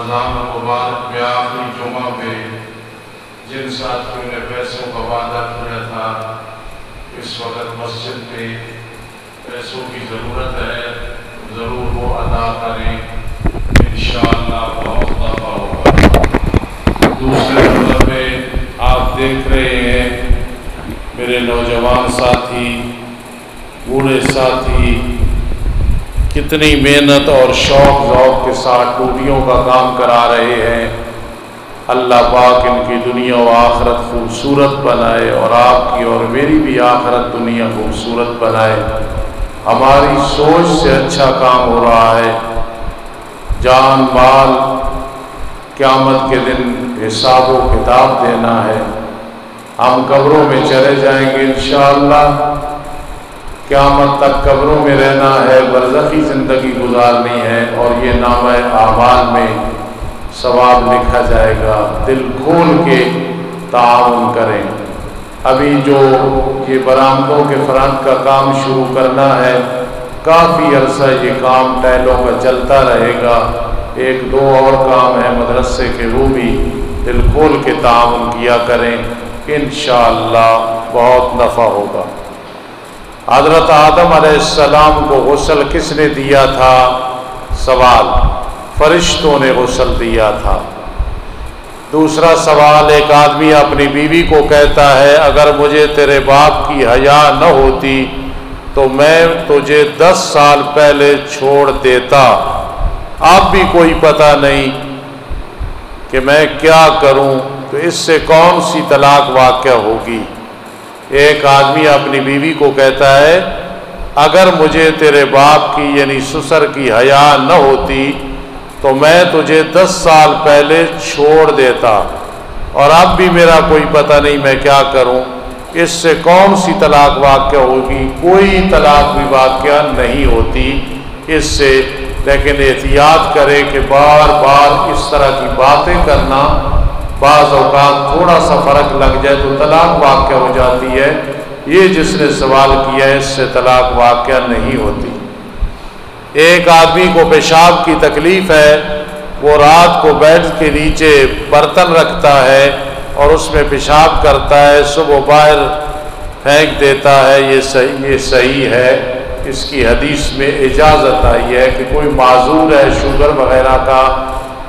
رمضان المبارک میں آخری جمعہ پہ جن ساتھیوں نے پیسوں کا وعدہ کیا تھا اس وقت مسجد میں پیسوں کی ضرورت ہے، ضرور وہ ادا کریں، انشاءاللہ بہت نفع ہوگا۔ دوسرے نمبر پہ آپ دیکھ رہے ہیں میرے نوجوان ساتھی، بوڑھے ساتھی کتنی محنت اور شوق ذوق کے ساتھ ٹوٹیوں کا کام کرا رہے ہیں۔ اللہ پاک ان کی دنیا و آخرت خوبصورت بنائے اور آپ کی اور میری بھی آخرت دنیا خوبصورت بنائے۔ ہماری سوچ سے اچھا کام ہو رہا ہے۔ جان مال قیامت کے دن حساب و کتاب دینا ہے۔ ہم قبروں میں چلے جائیں گے انشاءاللہ، قیامت تک قبروں میں رہنا ہے، برزخی زندگی گزارنی ہے، اور یہ نامہ اعمال میں ثواب لکھا جائے گا۔ دل کھول کے تعاون کریں۔ ابھی جو یہ برآمدوں کے فرنٹ کا کام شروع کرنا ہے، کافی عرصہ یہ کام ٹائلوں کا چلتا رہے گا۔ ایک دو اور کام ہے مدرسے کے، وہ بھی دل کھول کے تعاون کیا کریں، انشاءاللہ بہت نفع ہوگا۔ حضرت آدم علیہ السلام کو غسل کس نے دیا تھا؟ سوال، فرشتوں نے غسل دیا تھا۔ دوسرا سوال، ایک آدمی اپنی بیوی کو کہتا ہے اگر مجھے تیرے باپ کی حیا نہ ہوتی تو میں تجھے 10 سال پہلے چھوڑ دیتا، اب بھی کوئی پتہ نہیں کہ میں کیا کروں، تو اس سے کون سی طلاق واقع ہوگی؟ ایک آدمی اپنی بیوی کو کہتا ہے اگر مجھے تیرے باپ کی یعنی سسر کی حیا نہ ہوتی تو میں تجھے 10 سال پہلے چھوڑ دیتا، اور اب بھی میرا کوئی پتہ نہیں میں کیا کروں، اس سے کون سی طلاق واقع ہوگی؟ کوئی طلاق بھی واقع نہیں ہوتی اس سے، لیکن احتیاط کرے کہ بار بار اس طرح کی باتیں کرنا، بعض اوقات تھوڑا سا فرق لگ جائے تو طلاق واقع ہو جاتی ہے۔ یہ جس نے سوال کیا ہے اس سے طلاق واقع نہیں ہوتی۔ ایک آدمی کو پیشاب کی تکلیف ہے، وہ رات کو بیڈ کے نیچے برتن رکھتا ہے اور اس میں پیشاب کرتا ہے، صبح باہر پھینک دیتا ہے، یہ صحیح ہے؟ اس کی حدیث میں اجازت آئی ہے کہ کوئی معذور ہے شوگر وغیرہ کا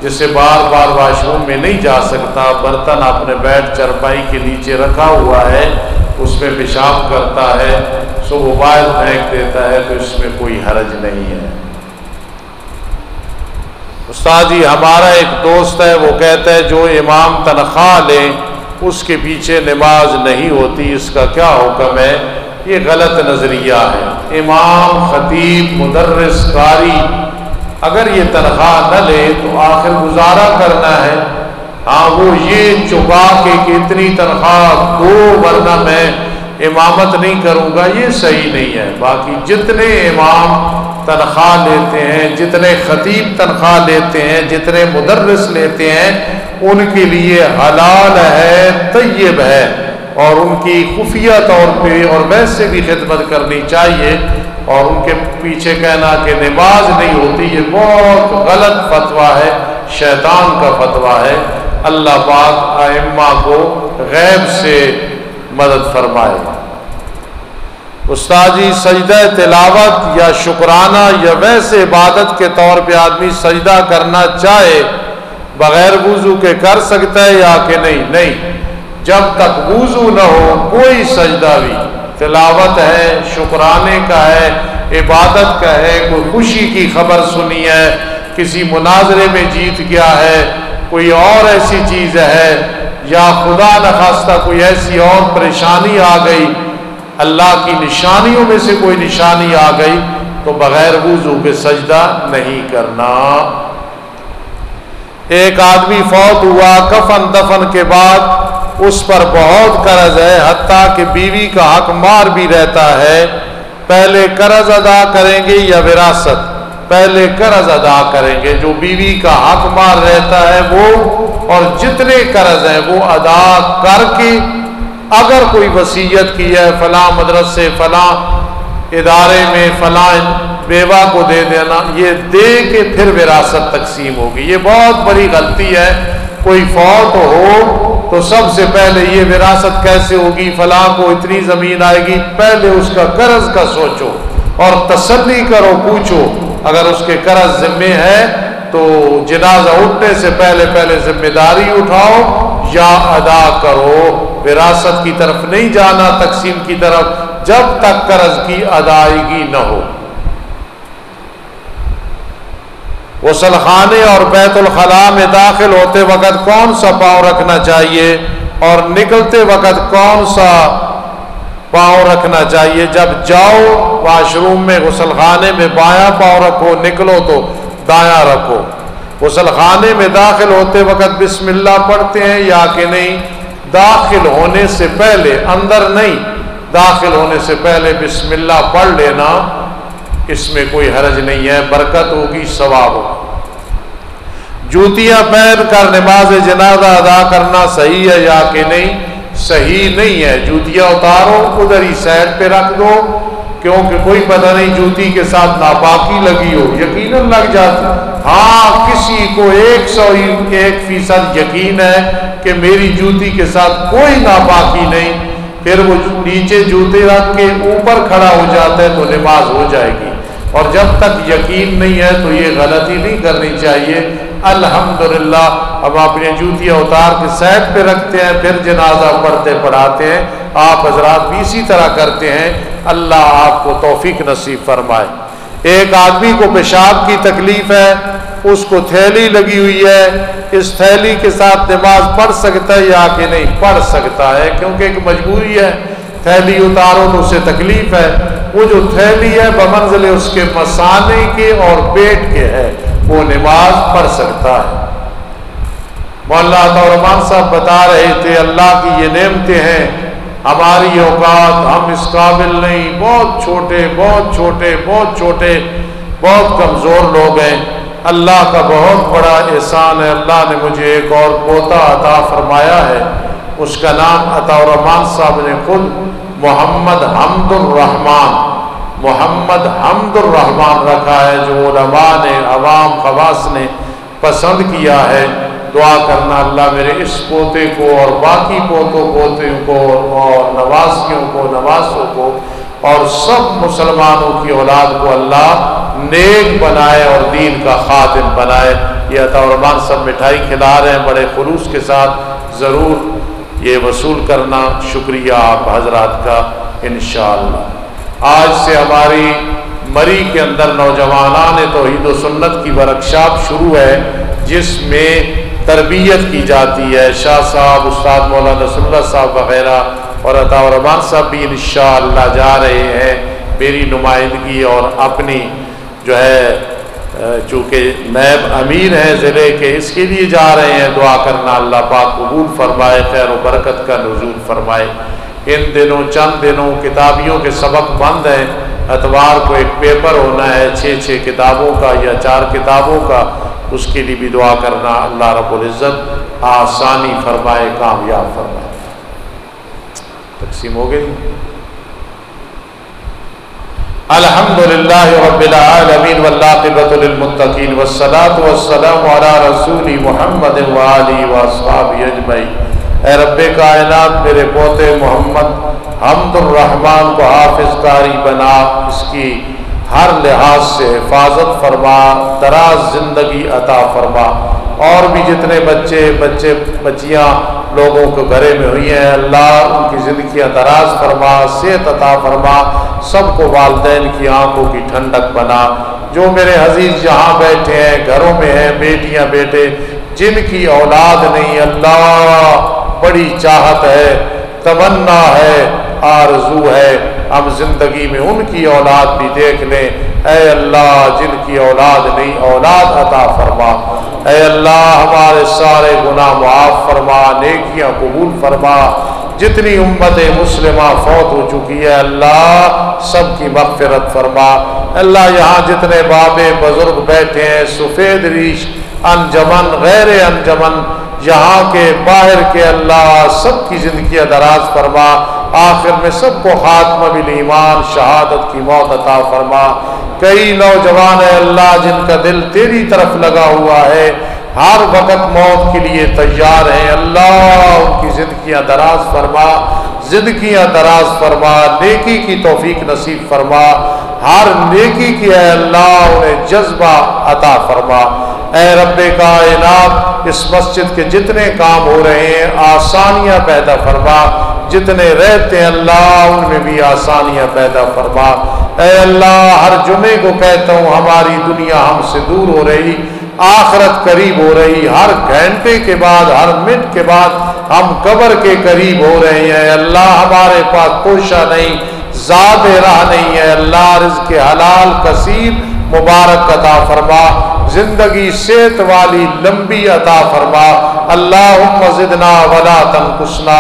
جسے بار بار واش روم میں نہیں جا سکتا، برتن اپنے بیڈ چرپائی کے نیچے رکھا ہوا ہے، اس میں پیشاب کرتا ہے، صبح باہر پھینک دیتا ہے، تو اس میں کوئی حرج نہیں ہے۔ استاد جی ہمارا ایک دوست ہے، وہ کہتا ہے جو امام تنخواہ لے اس کے پیچھے نماز نہیں ہوتی، اس کا کیا حکم ہے؟ یہ غلط نظریہ ہے۔ امام، خطیب، مدرس، قاری اگر یہ تنخواہ نہ لے تو آخر گزارا کرنا ہے۔ ہاں وہ یہ چکا کے کہ اتنی تنخواہ دو ورنہ میں امامت نہیں کروں گا، یہ صحیح نہیں ہے۔ باقی جتنے امام تنخواہ لیتے ہیں، جتنے خطیب تنخواہ لیتے ہیں، جتنے مدرس لیتے ہیں، ان کے لیے حلال ہے، طیب ہے، اور ان کی خفیہ طور پہ اور ویسے بھی خدمت کرنی چاہیے، اور ان کے پیچھے کہنا کہ نماز نہیں ہوتی یہ بہت غلط فتویٰ ہے، شیطان کا فتویٰ ہے۔ اللہ پاک ائمہ کو غیب سے مدد فرمائے۔ استاد جی سجدہ تلاوت یا شکرانہ یا ویسے عبادت کے طور پہ آدمی سجدہ کرنا چاہے بغیر وضو کے کر سکتا ہے یا کہ نہیں؟ نہیں، جب تک وضو نہ ہو کوئی سجدہ بھی، تلاوت ہے، شکرانے کا ہے، عبادت کا ہے، کوئی خوشی کی خبر سنی ہے، کسی مناظرے میں جیت گیا ہے، کوئی اور ایسی چیز ہے، یا خدا نخواستہ کوئی ایسی اور پریشانی آ گئی، اللہ کی نشانیوں میں سے کوئی نشانی آ گئی، تو بغیر وضو کے سجدہ نہیں کرنا۔ ایک آدمی فوت ہوا، کفن دفن کے بعد اس پر بہت قرض ہے، حتیٰ کہ بیوی کا حق مار بھی رہتا ہے، پہلے قرض ادا کریں گے یا وراثت؟ پہلے قرض ادا کریں گے۔ جو بیوی کا حق مار رہتا ہے وہ اور جتنے قرض ہیں وہ ادا کر کے، اگر کوئی وصیت کی ہے فلاں مدرسے، فلاں ادارے میں، فلاں بیوہ کو دے دینا، یہ دے کے پھر وراثت تقسیم ہوگی۔ یہ بہت بڑی غلطی ہے، کوئی فوت ہو تو سب سے پہلے یہ وراثت کیسے ہوگی، فلاں کو اتنی زمین آئے گی، پہلے اس کا قرض کا سوچو اور تسلی کرو، پوچھو اگر اس کے قرض ذمے ہے تو جنازہ اٹھنے سے پہلے ذمہ داری اٹھاؤ یا ادا کرو۔ وراثت کی طرف نہیں جانا، تقسیم کی طرف، جب تک قرض کی ادائیگی نہ ہو۔ غسل خانے اور بیت الخلاء میں داخل ہوتے وقت کون سا پاؤں رکھنا چاہیے اور نکلتے وقت کون سا پاؤں رکھنا چاہیے؟ جب جاؤ واش روم میں غسل خانے میں بایاں پاؤں رکھو، نکلو تو دایاں رکھو۔ غسل خانے میں داخل ہوتے وقت بسم اللہ پڑھتے ہیں یا کہ نہیں؟ داخل ہونے سے پہلے، اندر نہیں، داخل ہونے سے پہلے بسم اللہ پڑھ لینا، اس میں کوئی حرج نہیں ہے، برکت ہوگی، ثواب ہوگا۔ جوتیاں پہن کر نماز جنازہ ادا کرنا صحیح ہے یا کہ نہیں؟ صحیح نہیں ہے، جوتیاں اتارو، ادھر ہی سائڈ پہ رکھ دو، کیونکہ کوئی پتہ نہیں جوتی کے ساتھ ناپاکی لگی ہو، یقیناً لگ جاتی۔ ہاں کسی کو 101% یقین ہے کہ میری جوتی کے ساتھ کوئی ناپاکی نہیں، پھر وہ نیچے جوتے رکھ کے اوپر کھڑا ہو جاتا ہے تو نماز ہو جائے گی، اور جب تک یقین نہیں ہے تو یہ غلطی نہیں کرنی چاہیے۔ الحمدللہ ہم اپنی جوتیاں اتار کے سائڈ پہ رکھتے ہیں، پھر جنازہ پڑھاتے ہیں، آپ حضرات بھی اسی طرح کرتے ہیں، اللہ آپ کو توفیق نصیب فرمائے۔ ایک آدمی کو پیشاب کی تکلیف ہے، اس کو تھیلی لگی ہوئی ہے، اس تھیلی کے ساتھ نماز پڑھ سکتا ہے یا کہ نہیں؟ پڑھ سکتا ہے، کیونکہ ایک مجبوری ہے، تھیلی اتارو تو اسے تکلیف ہے، وہ جو تھیلی ہے بمنزل اس کے مثانے کے اور پیٹ کے ہے، وہ نماز پڑھ سکتا ہے۔ مولانا عبدالرحم صاحب بتا رہے تھے اللہ کی یہ نعمتیں ہیں، ہماری اوقات ہم اس قابل نہیں، بہت چھوٹے بہت کمزور لوگ ہیں، اللہ کا بہت بڑا احسان ہے، اللہ نے مجھے ایک اور پوتا عطا فرمایا ہے، اس کا نام عطاءالرحمان صاحب نے خود محمد حمد الرحمان رکھا ہے، جو علماء نے، عوام خواص نے پسند کیا ہے۔ دعا کرنا اللہ میرے اس پوتے کو اور باقی پوتوں کو اور نواسوں کو اور سب مسلمانوں کی اولاد کو اللہ نیک بنائے اور دین کا خادم بنائے۔ یہ عطاءالرحمان سب مٹھائی کھلا رہے ہیں بڑے خلوص کے ساتھ، ضرور یہ وصول کرنا، شکریہ آپ حضرات کا انشاءاللہ۔ آج سے ہماری مری کے اندر نوجوانان توحید و سنت کی ورکشاپ شروع ہے، جس میں تربیت کی جاتی ہے۔ شاہ صاحب، استاد مولانا صاحب وغیرہ اور عطاءالرحمان صاحب بھی انشاءاللہ جا رہے ہیں، میری نمائندگی اور اپنی جو ہے چونکہ نائب امیر ہیں ضلع کے، اس کے لیے جا رہے ہیں۔ دعا کرنا اللہ پاک قبول فرمائے، خیر و برکت کا نزول فرمائے۔ ان دنوں چند دنوں کتابیوں کے سبق بند ہیں، اتوار کو ایک پیپر ہونا ہے 6 کتابوں کا یا 4 کتابوں کا، اس کے لیے بھی دعا کرنا، اللہ رب العزت آسانی فرمائے، کامیاب فرمائے۔ تقسیم ہو گئی۔ الحمدللہ رب العالمین والعاقبۃ للمتقین والصلاۃ والسلام علی رسول محمد وآلہ واصحابہ اجمعین۔ اے رب کائنات، میرے پوتے محمد حمد الرحمان کو حافظ قاری بنا، اس کی ہر لحاظ سے حفاظت فرما، دراز زندگی عطا فرما، اور بھی جتنے بچیاں لوگوں کو گھرے میں ہوئی ہیں اللہ ان کی زندگیاں دراز فرما، صحت عطا فرما، سب کو والدین کی آنکھوں کی ٹھنڈک بنا۔ جو میرے عزیز جہاں بیٹھے ہیں، گھروں میں ہیں، بیٹیاں بیٹے جن کی اولاد نہیں، اللہ بڑی چاہت ہے، تمنا ہے، آرزو ہے، ہم زندگی میں ان کی اولاد بھی دیکھ لیں۔ اے اللہ جن کی اولاد نہیں، اولاد عطا فرما۔ اے اللہ ہمارے سارے گناہ معاف فرما، نیکیاں قبول فرما۔ جتنی امت مسلمہ فوت ہو چکی ہے اللہ سب کی مغفرت فرما۔ اللہ یہاں جتنے بابے بزرگ بیٹھے ہیں، سفید ریش، انجمن، غیر انجمن، یہاں کے باہر کے، اللہ سب کی زندگی دراز فرما۔ آخر میں سب کو خاتمہ بالایمان شہادت کی موت عطا فرما۔ کئی نوجوان اے اللہ جن کا دل تیری طرف لگا ہوا ہے، ہر وقت موت کے لیے تیار ہیں، اللہ ان کی زندگیاں دراز فرما، زندگیاں دراز فرما، نیکی کی توفیق نصیب فرما، ہر نیکی کی اے اللہ انہیں جذبہ عطا فرما۔ اے رب کائنات اس مسجد کے جتنے کام ہو رہے ہیں آسانیاں پیدا فرما، جتنے رہتے ہیں اللہ ان میں بھی آسانیاں پیدا فرما۔ اے اللہ ہر جمعے کو کہتا ہوں ہماری دنیا ہم سے دور ہو رہی، آخرت قریب ہو رہی، ہر گھنٹے کے بعد ہر منٹ کے بعد ہم قبر کے قریب ہو رہے ہیں۔ اللہ ہمارے پاس کوشا نہیں، زاد راہ نہیں ہے، اللہ رزق حلال کثیر مبارک عطا فرما، زندگی صحت والی لمبی عطا فرما۔ اللہم زدنا ولا تنقصنا،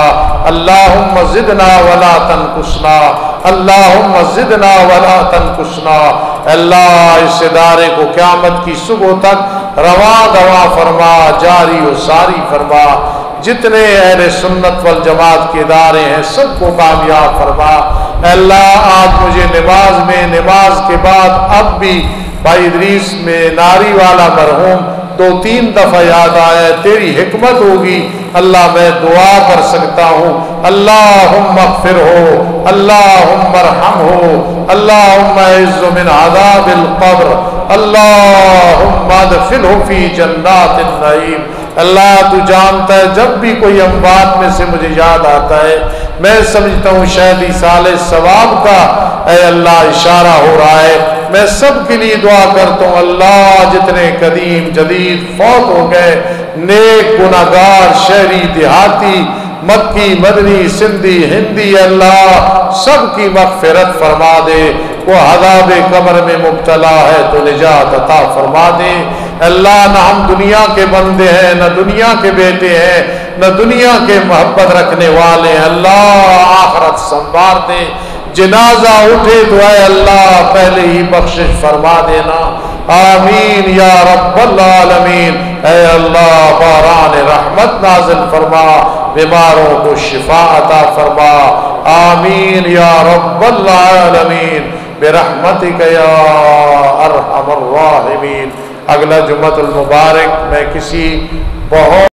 اللہم زدنا ولا تنقصنا، اللہم زدنا ولا تنقصنا۔ اللہ اس ادارے کو قیامت کی صبح تک رواں دواں فرما، جاری و ساری فرما، جتنے اہل سنت والجماعت کے ادارے ہیں سب کو کامیاب فرما۔ اللہ آج مجھے نماز کے بعد اب بھی بھائی ادریس میں ناری والا مرحوم 2-3 دفعہ یاد آیا، تیری حکمت ہوگی اللہ میں دعا کر سکتا ہوں، اللہم اغفر ہو، اللہم ارحم ہو، اللہم اعز من عذاب القبر، اللہم ادخلہ فی جنات النعیم۔ اللہ تو جانتا ہے جب بھی کوئی اموات میں سے مجھے یاد آتا ہے میں سمجھتا ہوں شاید ایصال ثواب کا اے اللہ اشارہ ہو رہا ہے۔ میں سب کے لیے دعا کرتا ہوں اللہ جتنے قدیم جدید فوت ہو گئے، نیک گناہگار شہری دیہاتی مکی مدنی سندھی ہندی، اللہ سب کی مغفرت فرما دے۔ وہ عذاب قبر میں مبتلا ہے تو نجات عطا فرما دے۔ اللہ نہ ہم دنیا کے بندے ہیں، نہ دنیا کے بیٹے ہیں، نہ دنیا کے محبت رکھنے والے ہیں، اللہ آخرت سنوار دے۔ جنازہ اٹھے تو اے اللہ پہلے ہی بخشش فرما دینا، آمین یا رب العالمین۔ اے اللہ باران رحمت نازل فرما، بیماروں کو شفا عطا فرما، آمین یا رب العالمین برحمتک یا ارحم الراحمین۔ اگلا جمعۃ المبارک میں کسی بہت